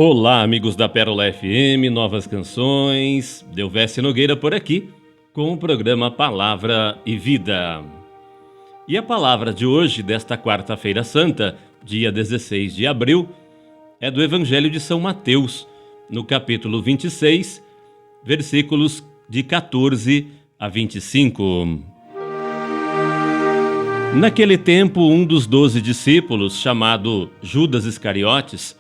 Olá, amigos da Pérola FM, novas canções, Delvécio Nogueira por aqui, com o programa Palavra e Vida. E a palavra de hoje, desta quarta-feira santa, dia 16 de abril, é do Evangelho de São Mateus, no capítulo 26, versículos de 14 a 25. Naquele tempo, um dos 12 discípulos, chamado Judas Iscariotes,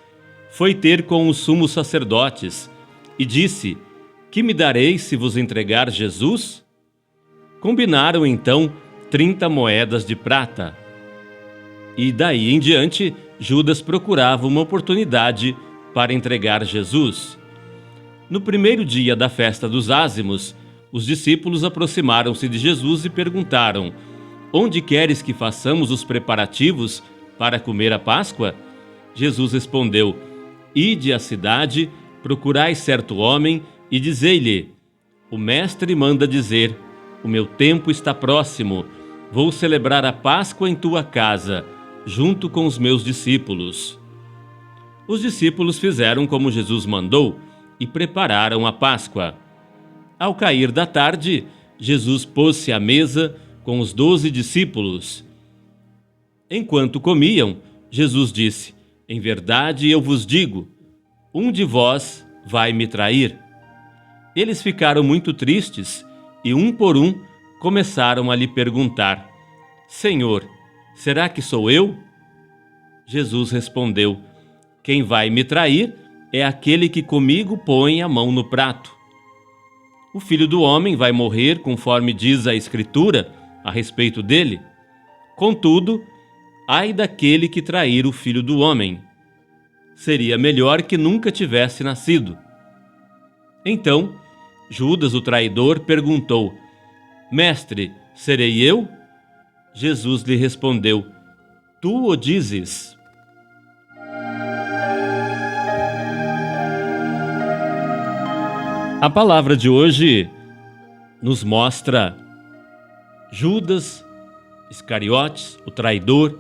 foi ter com os sumos sacerdotes e disse: "Que me dareis se vos entregar Jesus?" Combinaram então 30 moedas de prata. E daí em diante, Judas procurava uma oportunidade para entregar Jesus. No primeiro dia da festa dos ázimos, os discípulos aproximaram-se de Jesus e perguntaram: "Onde queres que façamos os preparativos para comer a Páscoa?" Jesus respondeu: "Ide à cidade, procurai certo homem e dizei-lhe: o mestre manda dizer: o meu tempo está próximo, vou celebrar a Páscoa em tua casa, junto com os meus discípulos." Os discípulos fizeram como Jesus mandou e prepararam a Páscoa. Ao cair da tarde, Jesus pôs-se à mesa com os 12 discípulos. Enquanto comiam, Jesus disse: "Em verdade eu vos digo, um de vós vai me trair." Eles ficaram muito tristes e, um por um, começaram a lhe perguntar: "Senhor, será que sou eu?" Jesus respondeu: "Quem vai me trair é aquele que comigo põe a mão no prato. O Filho do Homem vai morrer conforme diz a Escritura a respeito dele. Contudo, ai daquele que trair o Filho do Homem. Seria melhor que nunca tivesse nascido." Então, Judas, o traidor, perguntou: "Mestre, serei eu?" Jesus lhe respondeu: "Tu o dizes." A palavra de hoje nos mostra Judas Iscariotes, o traidor,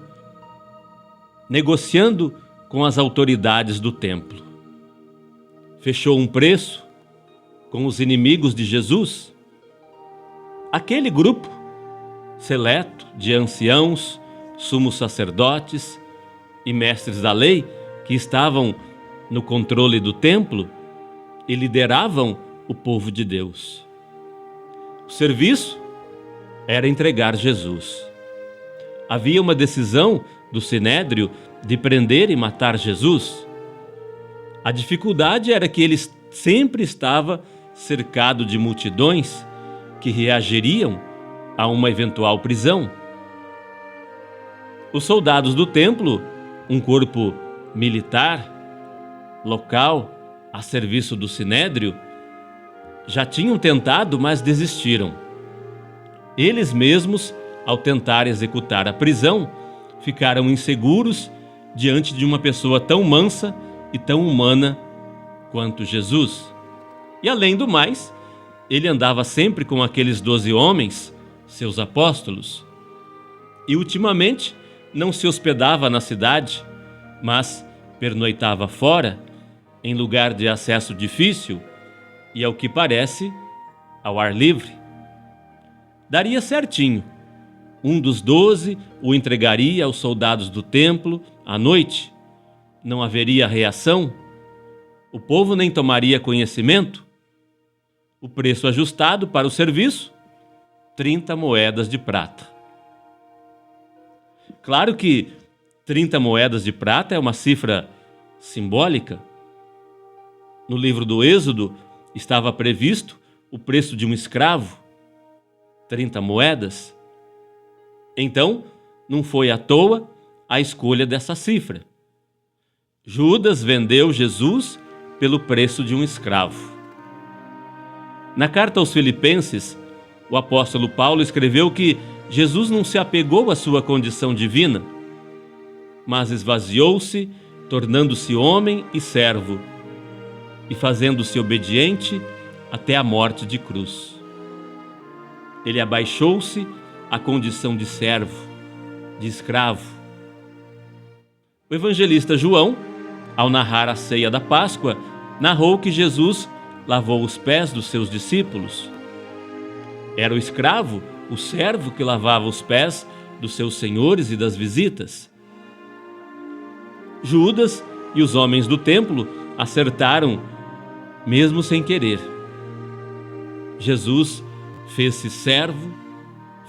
negociando com as autoridades do templo. Fechou um preço com os inimigos de Jesus. Aquele grupo seleto de anciãos, sumos sacerdotes e mestres da lei que estavam no controle do templo e lideravam o povo de Deus. O serviço era entregar Jesus. Havia uma decisão do Sinédrio de prender e matar Jesus. A dificuldade era que ele sempre estava cercado de multidões que reagiriam a uma eventual prisão. Os soldados do templo, um corpo militar, local, a serviço do Sinédrio, já tinham tentado, mas desistiram. Eles mesmos, ao tentar executar a prisão, ficaram inseguros diante de uma pessoa tão mansa e tão humana quanto Jesus. E além do mais, ele andava sempre com aqueles 12 homens, seus apóstolos. E ultimamente não se hospedava na cidade, mas pernoitava fora, em lugar de acesso difícil e, ao que parece, ao ar livre. Daria certinho. Um dos 12 o entregaria aos soldados do templo à noite. Não haveria reação. O povo nem tomaria conhecimento. O preço ajustado para o serviço: 30 moedas de prata. Claro que 30 moedas de prata é uma cifra simbólica. No livro do Êxodo estava previsto o preço de um escravo, 30 moedas. Então, não foi à toa a escolha dessa cifra. Judas vendeu Jesus pelo preço de um escravo. Na carta aos Filipenses, o apóstolo Paulo escreveu que Jesus não se apegou à sua condição divina, mas esvaziou-se, tornando-se homem e servo, e fazendo-se obediente até a morte de cruz. Ele abaixou-se à condição de servo, de escravo. O evangelista João ao narrar a ceia da Páscoa, narrou que Jesus lavou os pés dos seus discípulos. Era o escravo, o servo que lavava os pés dos seus senhores e das visitas. Judas e os homens do templo acertaram, mesmo sem querer. Jesus fez-se servo,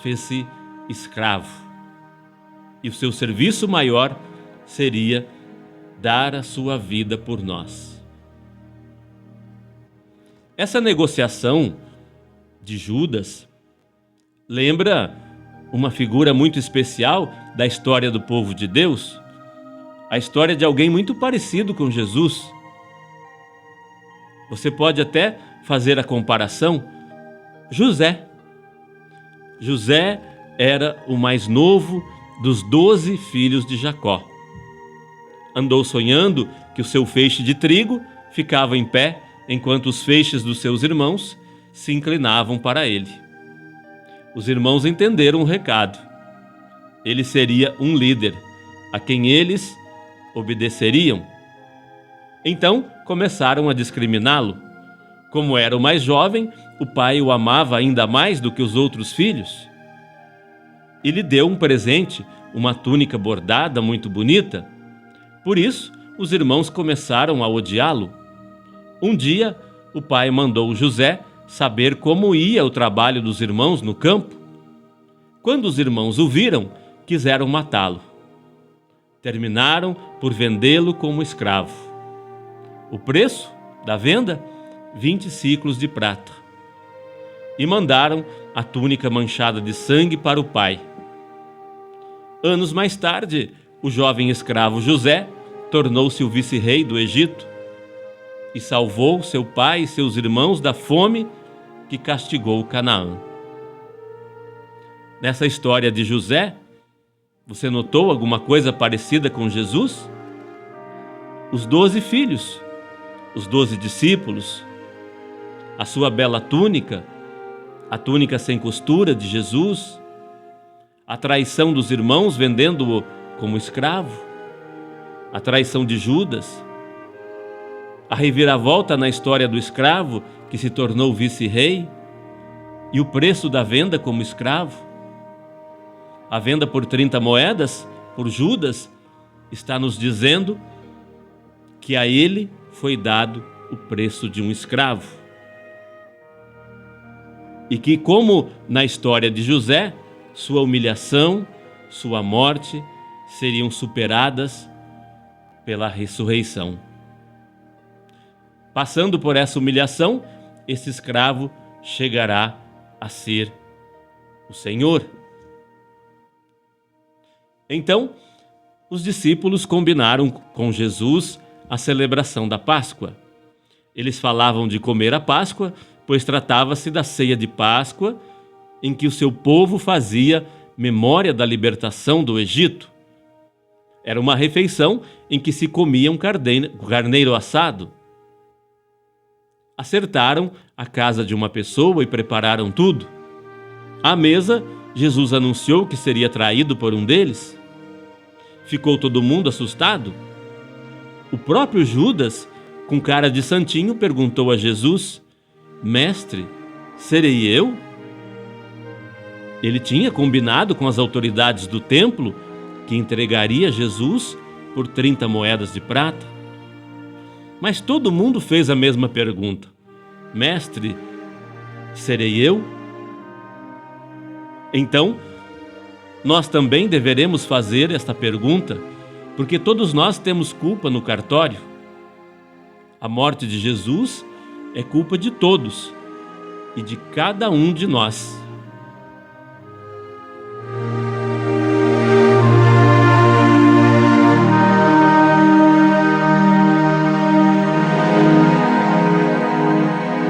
fez-se escravo. E o seu serviço maior seria dar a sua vida por nós. Essa negociação de Judas lembra uma figura muito especial da história do povo de Deus, a história de alguém muito parecido com Jesus. Você pode até fazer a comparação. José. José era o mais novo dos 12 filhos de Jacó. Andou sonhando que o seu feixe de trigo ficava em pé enquanto os feixes dos seus irmãos se inclinavam para ele. Os irmãos entenderam o recado. Ele seria um líder, a quem eles obedeceriam. Então começaram a discriminá-lo. Como era o mais jovem, o pai o amava ainda mais do que os outros filhos. E lhe deu um presente, uma túnica bordada muito bonita. Por isso, os irmãos começaram a odiá-lo. Um dia, o pai mandou José saber como ia o trabalho dos irmãos no campo. Quando os irmãos o viram, quiseram matá-lo. Terminaram por vendê-lo como escravo. O preço da venda? 20 siclos de prata. E mandaram a túnica manchada de sangue para o pai. Anos mais tarde, o jovem escravo José tornou-se o vice-rei do Egito e salvou seu pai e seus irmãos da fome que castigou Canaã. Nessa história de José, você notou alguma coisa parecida com Jesus? Os 12 filhos, os 12 discípulos, a sua bela túnica, a túnica sem costura de Jesus, a traição dos irmãos vendendo-o como escravo, a traição de Judas, a reviravolta na história do escravo que se tornou vice-rei e o preço da venda como escravo. A venda por 30 moedas por Judas está nos dizendo que a ele foi dado o preço de um escravo. E que, como na história de José, sua humilhação, sua morte seriam superadas pela ressurreição. Passando por essa humilhação, esse escravo chegará a ser o Senhor. Então, os discípulos combinaram com Jesus a celebração da Páscoa. Eles falavam de comer a Páscoa, pois tratava-se da ceia de Páscoa, em que o seu povo fazia memória da libertação do Egito. Era uma refeição em que se comia um carneiro assado. Acertaram a casa de uma pessoa e prepararam tudo. À mesa, Jesus anunciou que seria traído por um deles. Ficou todo mundo assustado? O próprio Judas, com cara de santinho, perguntou a Jesus: Mestre, serei eu? Ele tinha combinado com as autoridades do templo que entregaria Jesus por 30 moedas de prata. Mas todo mundo fez a mesma pergunta: Mestre, serei eu? Então, nós também deveremos fazer esta pergunta, porque todos nós temos culpa no cartório. A morte de Jesus é culpa de todos e de cada um de nós.